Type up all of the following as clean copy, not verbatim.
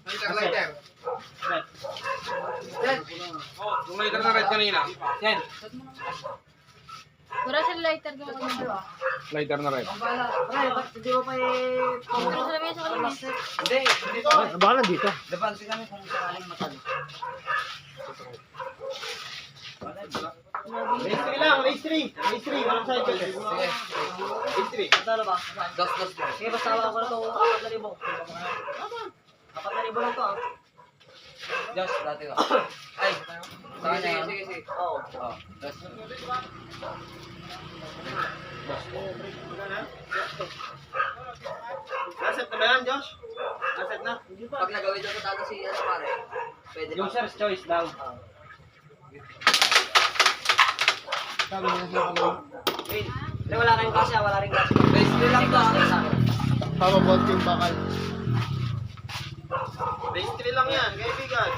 Lighter. Yan. Yung lighter na red kanina. Yan. Wala sa lighter doon kami dalawa. Lighter na red. Hindi mo pa Pero sa lamesa ka lang. Hindi, dito. Baka nandito. Dapansin kami kung sakaling matalo. Race 3 lang, race 3. Race 3, walang cycle. Sige. Race 3. Matalo ba? Dos lang. Sige, basta ako na ito. 4,000. 4,000 lang to ah. Just, dati ko. Ay, sige. Oo. Just. Asset na ba yan, Josh? Asset na? Pag nagawin doon sa talo si ano pare, pwede pa. User's choice daw. Sabi niya sa kanya. Win. Pero wala kayong kasya, wala rin kasya. Base lang to ah. Tama bot yung bakal. Race 3 lang yan, kaibigan.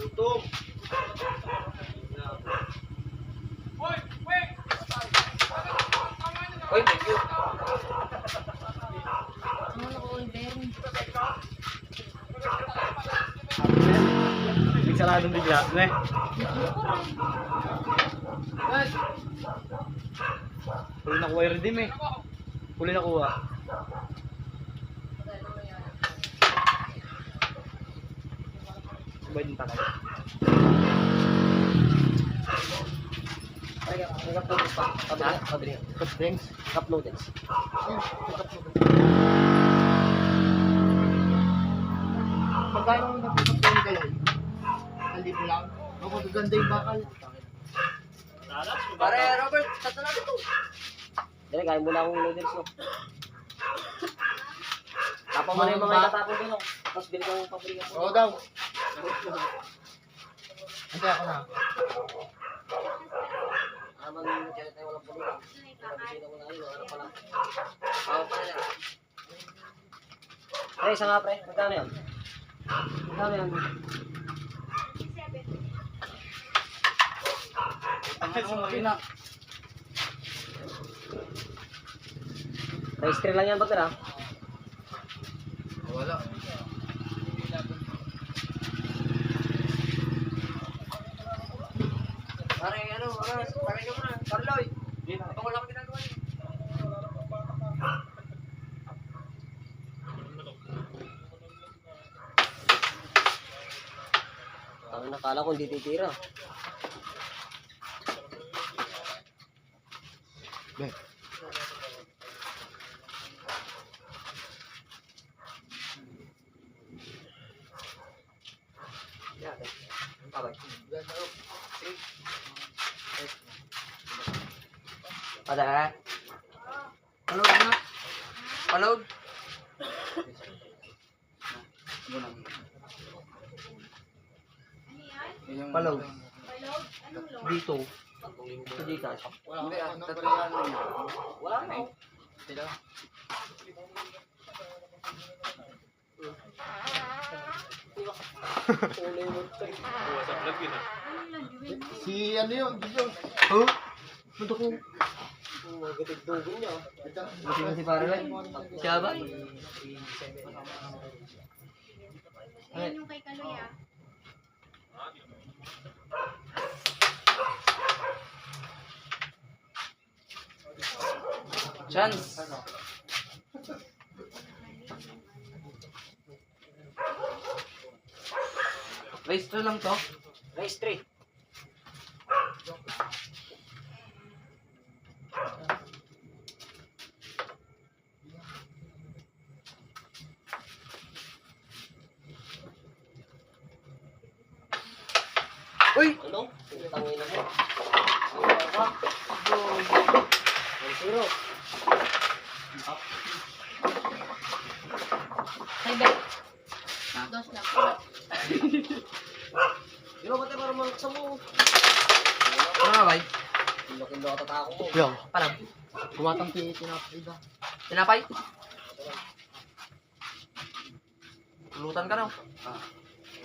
Gutom. Oy, thank you. Ano na ko bearing. Big saladong bigla. Ne? Huli nakuha yung redeem eh. Huli nakuha. Sabay din talaga. Cup noodles pa. Pabili. Cup drinks. Cup noodles. Magkano ang napasok ko ni Galoy? Nandito lang. Magaganda yung bakal. Pare, Robert, tatlo natin to. Dali, kain muna akong noodles no. Tapos mo na yung mga itatapon doon no. Tapos bili ko yung pabrika ko. Oo daw. Hindi ako na. Naman dyan tayo walang pabrika. Nabisita ko na yun, ano pala. Ako pala yan. Ay, isa nga pre, magkano yan? Magkano yan? Race 3 lang yan ba tira? Wala. Pare, ano, pare ka muna. Parloy. Ito wala kang ginagawa niyo. Ang nakala ko hindi titira. Ben. Yan. Babay. Ada. Palog na. Palog. Palog. Dito. Sa Gcash. Wala na. Si ano yun? Dito. Huh? Ba't ako? Gatid-dugo niya. Buti na si Paralay. Siya ba? Ayan yung kay Kaloy ah. Chance. Race 2 lang to. Race 3. Uy! Ano? Tangin na mo. Zero. Kay Bet. Dos lang. Yo, ba't para malaksa mo? Ano nga, bay? Kilo-kilo ka tatako mo. Yo. Parang, Kumatang tinapay daw. tinapay? Pulutan ka raw.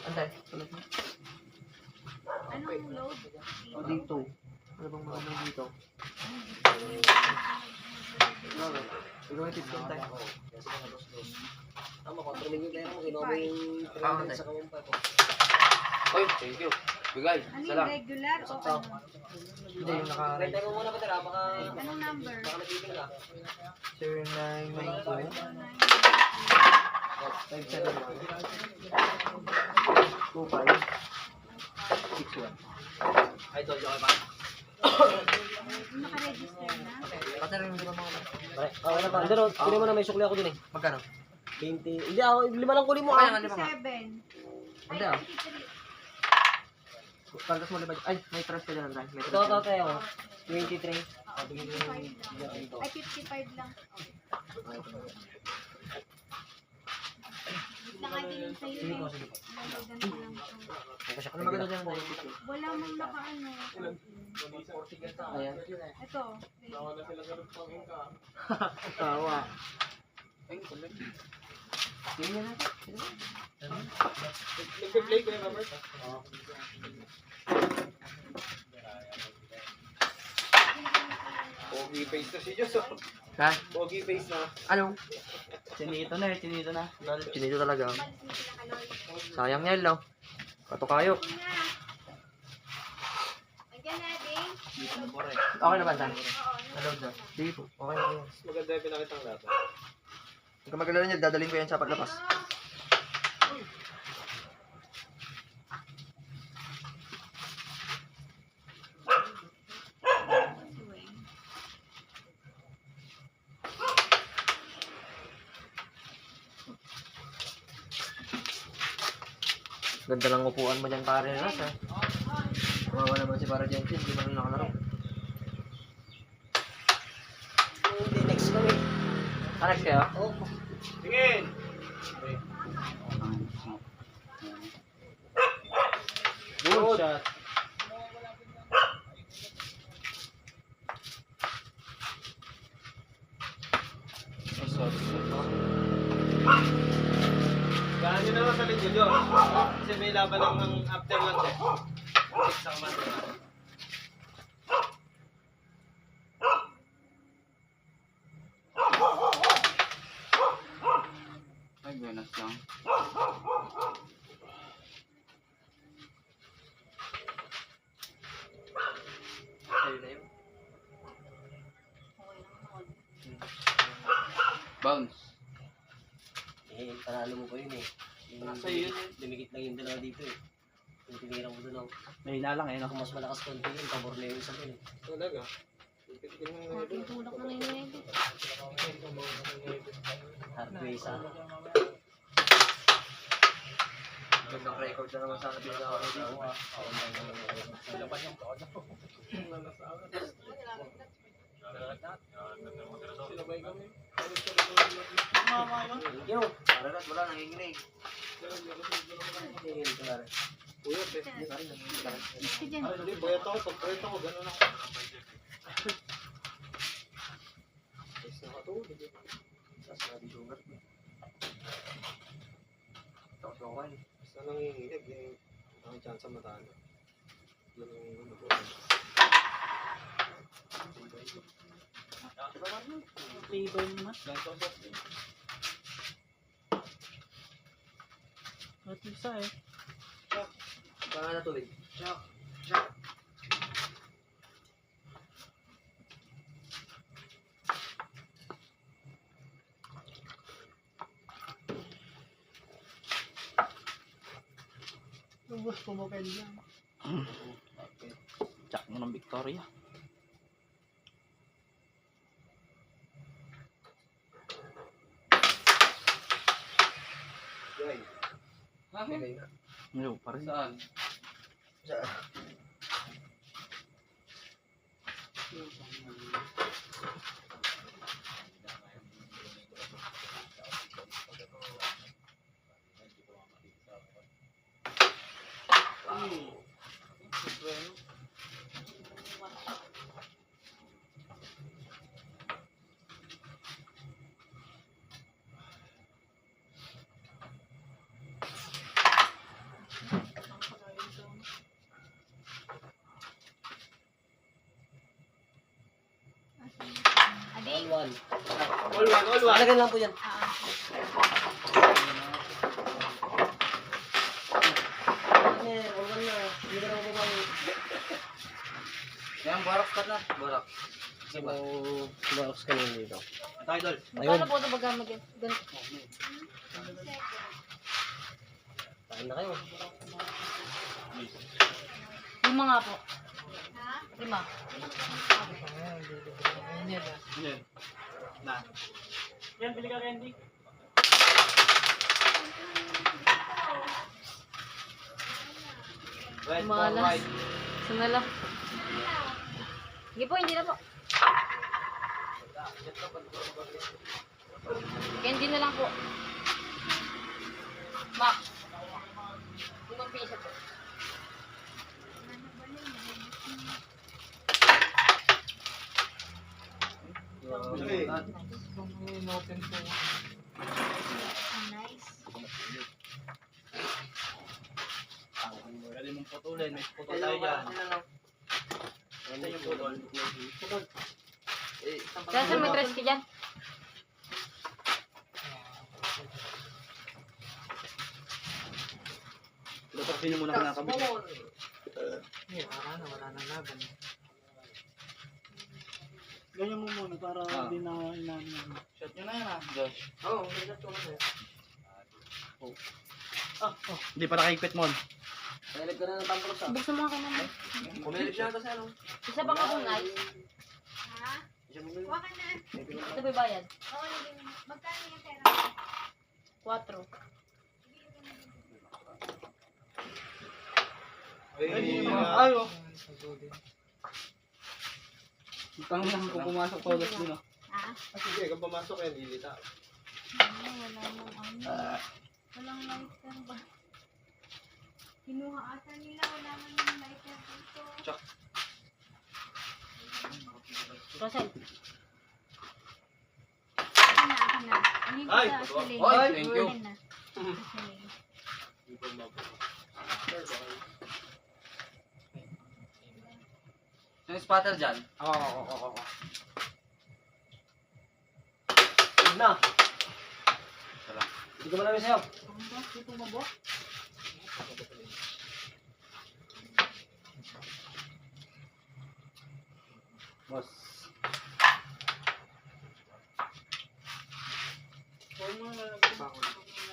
Antay, sulat mo. Anong load? Dito. Ano bang mga dito? Siguro yung 15 tayo. Tama, kontrolin yung pera mo. Ginawa mo yung Ah, 300 okay. sa kamampa ko. Oy, thank you. Bigay. Ano Isa yung lang. regular o ano? Hindi, yung naka... Renta mo muna, Pater, baka Anong number? nagiging ka. 0992 Ay, tol, joke pa. Naka-register na? Pater yung mga mga... Wala pa. Andun, kunin mo na, may sukli ako dun eh. Magkano? 20. Hindi ako, 5 lang kunin mo. Okay, Ah. ano pa nga? 7. Hindi ah. Pagkas mo liba. Ay, may trust ka dyan, Andray. May Ito, trust ito, ka dyan. tayo. 23. 55 lang. Ay, 55 lang. Wait lang ay din sa'yo Sige po, eh. sige po. Lalagan ko lang ito. Ano maganda dyan, Andray? Wala mang nakaano. Ayan. Ito. Tawa. Tingnan natin. Nagpe-play ko yung Robert. Pogi face na si Diyos. Ha? Pogi face na. Ano? Chinito na. Chinito talaga. Sayang yan, no? Kato-kayo. Nandiyan natin. Okay na ba, Tan? Hello, Tan. Sige po. Okay na yan. Maganda yung pinakitang data. Huwag ka magalala niya. Dadalhin ko yan sa paglabas. Ganda ng upuan mo dyan, pare na, ha? Kawawa naman si Para Jensen. Hindi mo rin nakalaro. Hindi, next kami. Ah, next kayo? Oh, Tingin! Good shot. Gaan nyo naman sa linggo yun. Kasi may laban lang ng after lunch eh. Sa kamanda na. Ay, buenas lang. Sa'yo na yun. Bounce. eh, panalo mo pa yun eh. Nasa yun eh. Dumikit lang yung dalawa dito eh. Yung tinira mo doon, Mahina lang eh. No? kung mas malakas konti yun, pabor na yung isa dun eh. Talaga. Titigil mo nga Konting tulak na ngayon na ito. Hardway sa Gandang record na naman sana pinagawa ko dito. Yo! Para lahat, wala, nanginginig. Uyot eh. Ito dyan. Hindi, bayat ako. Pag bayat ako, gano'n ako. Yes, nakatulog. Sasabi sugat mo. Tapos ako kayo. Basta nanginginig eh. Ang chance sa matalo. Yun ang ano ko. Table naman. At isa eh. Baka na tubig. Lubos pumapel yan. Tsak mo ng Victoria. Yay. Okay na. Ngayon pa rin. Saan? One. All one, all one. Talagan lang po yan. Ah, All one na. Hindi ka na mababawi. Yan, barak ka na. Barak. Kasi mo, sumaroks ka na dito. Ito, idol. Ayun. paano po ito baga ganito? Kain na kayo. 5 nga po. 5. Yan. Na. Yan, bili ka candy. Right, Malas. four, right. Sumala. Sige po, hindi na po. Candy na lang po. Max. 5 piso po. Okay. Nice. Pwede mong putulin. May putol tayo dyan. Ito yung putol. Kaya sa may tres ka dyan. Tutaksin nyo muna ka ng kabit. Ganyan mo muna para hindi na inamin. Shot nyo na yan ah. Josh. Oo, may nato na. Hindi para kay Quit Mon. Kailag ka na ng tampros ah. Buksan mo ka naman. Kumilig siya ito sa ano. Isa pa ka po, nice. Ito ba yung bayad? 4. Ay, oh. Tang lang kung pumasok pa ulit din, oh. Ah? Sige, kung pumasok yan, lilita. Wala nang ano. Walang lighter ba? Kinuha ata nila, wala man yung lighter dito. Chak. Rosel. Akin na. Ano yung Ay, sa Celine? Ay, thank you. Akin na. Celine. Yung spatter dyan. Oo. Yun na. Hindi ka malami sa'yo. Ang boss, dito mo boss? Boss.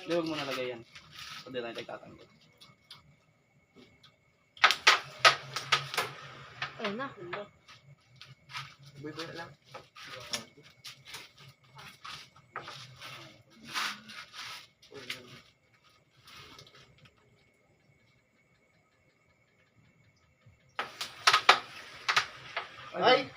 Hindi, huwag mo nalagay yan. Pwede na itagtatanggol. Ayun na. Buy-buy na lang. Ay!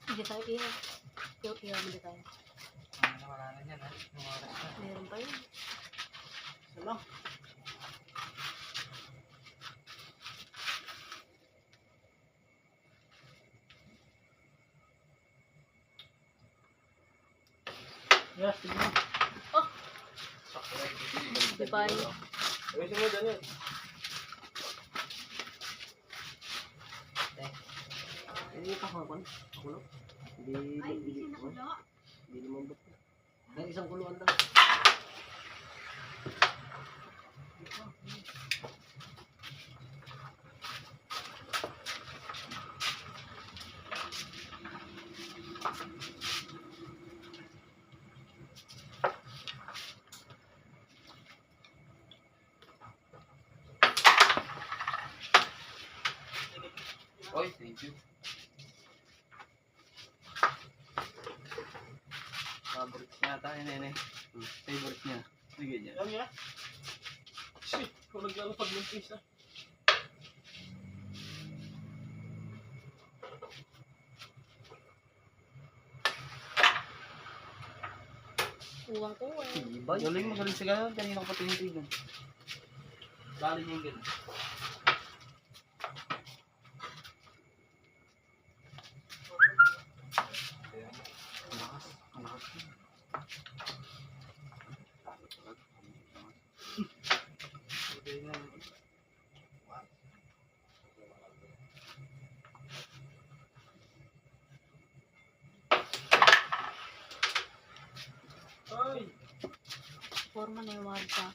Hindi tayo iya. Iya, bili tayo. Wala na yan ha. Yung oras na. Meron pa yun. Yes, sige na. Di ba yun? Ayusin mo dyan yun. Hindi pa ako. Ako lang. Hindi. Ay, hindi siya nakulo. Hindi naman ba't. Dahil isang kuluan lang. Oy, thank you. Favorite niya ata yun, nene. Favorite niya. Sige dyan. Alam niya? Shit, kung naglalapag ng pisa. Uwang ko eh. Iba yun. Galing, magaling sa ganun. Kanina ko pa tinitigan. Dali niya yung ganun. Ay! Forma na yung wadka.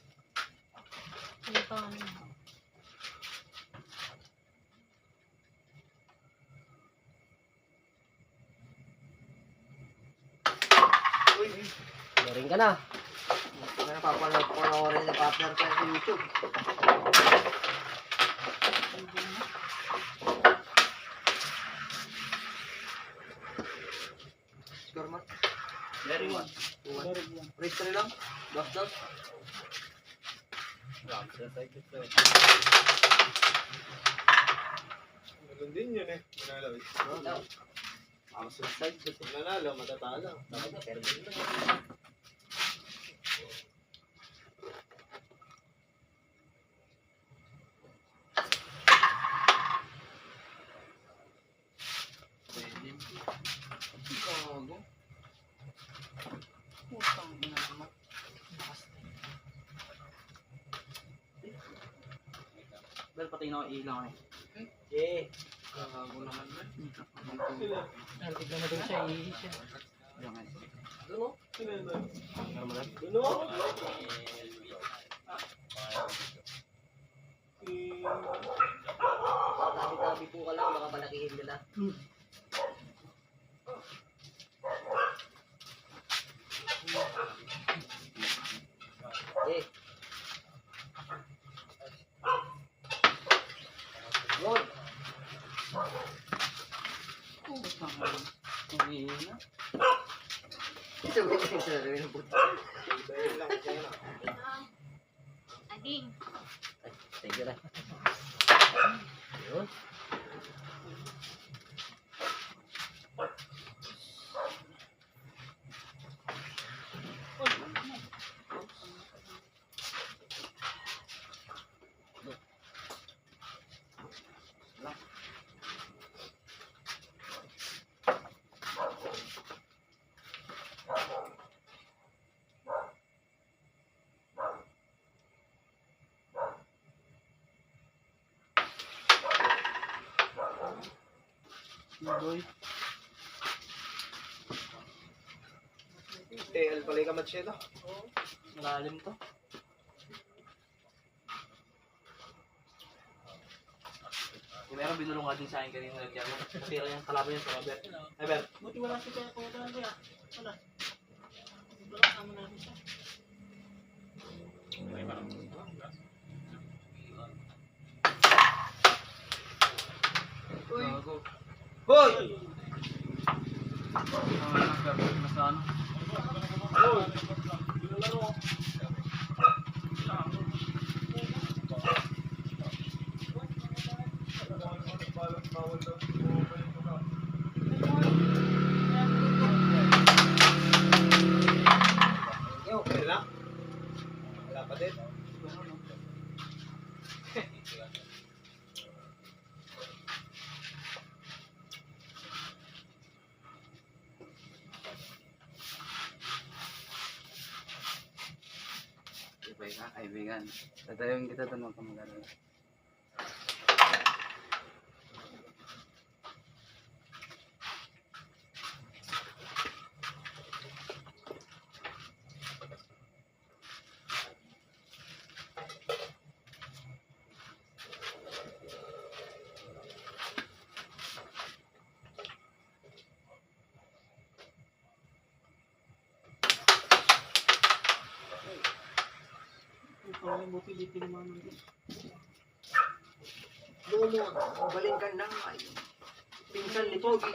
Ano pa ano? Meron ka na. Kaya napapanood ko na rin yung partner ko sa YouTube. Score mo? Very one. One. Very one. Race ka lang? Dos. Ganun din yun eh. Manalo. Ang suicide. Manalo, matatalo. Pero din lang. Gago. Putang ina naman. Bel, pati na ako ilang eh. Yeah. Gago naman man. Sila. Tignan mo doon siya, ihi siya. Doon o? Sila yun doon. Normal. Doon o? Tabi-tabi po ka lang, baka palakihin nila. Eh. Yun. Ading. Sige na. Yun. Boy. TL pala yung kamatsyo. Malalim to. Yung meron binulong nga din sa akin kanina nagyan mo. Natira yung kalaban niya sa Robert. Ever. Buti wala si Kaya Kuya Kuya. Wala. Wala, sama natin siya. Gago. Hoy! Okay lang. Wala pa din. Kaibigan. Tatayong kita doon huwag kang mag-alala. Ikaw yung buti di tinamaan ng Doon mo, mabalin ka na. Pinsan ni Pogi.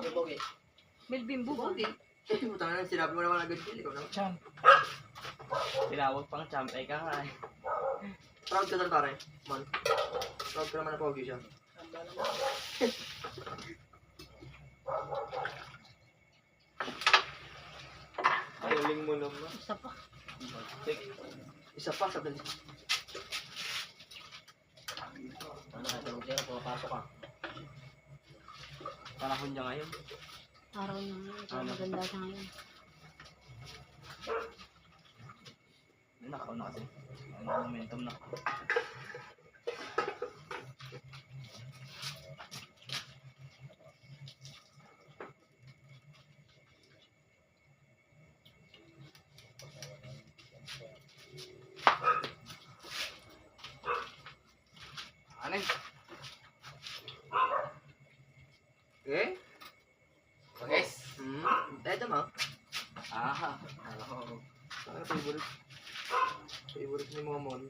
Ni Pogi. Melvin Buba. Pogi. Eh, putang na, sinabi mo naman agad sila. Ikaw naman. champ. Tinawag pang champ. Ay ka nga eh. Proud ka doon pare. Man. Proud ka naman na Pogi siya. Galing mo naman. Isa pa. Sige. Isa pa, sa dali. Ano ka tulog sa'yo? Pumapasok ka. Panahon niya ngayon. Araw na ngayon. Ito maganda siya ngayon. Nakaw na kasi. Ano momentum na. Ano yun? Okay? Yes. Dahil mo? Ah, hello. Ano favorite? Favorite ni mga mon.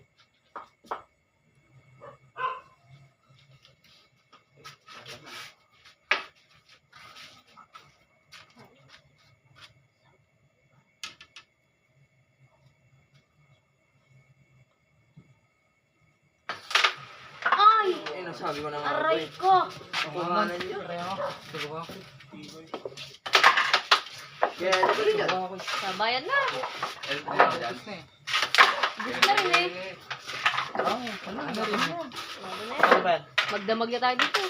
Ay! Eh, nasabi ko na nga. Aray ko! Kumanan niyo. Pareho. Tulog ako. Kaya, ano yan? Sabayan na! Tapos na eh. Gusto na rin eh. Ano rin mo? Lalo na yan. Magdamag na tayo dito.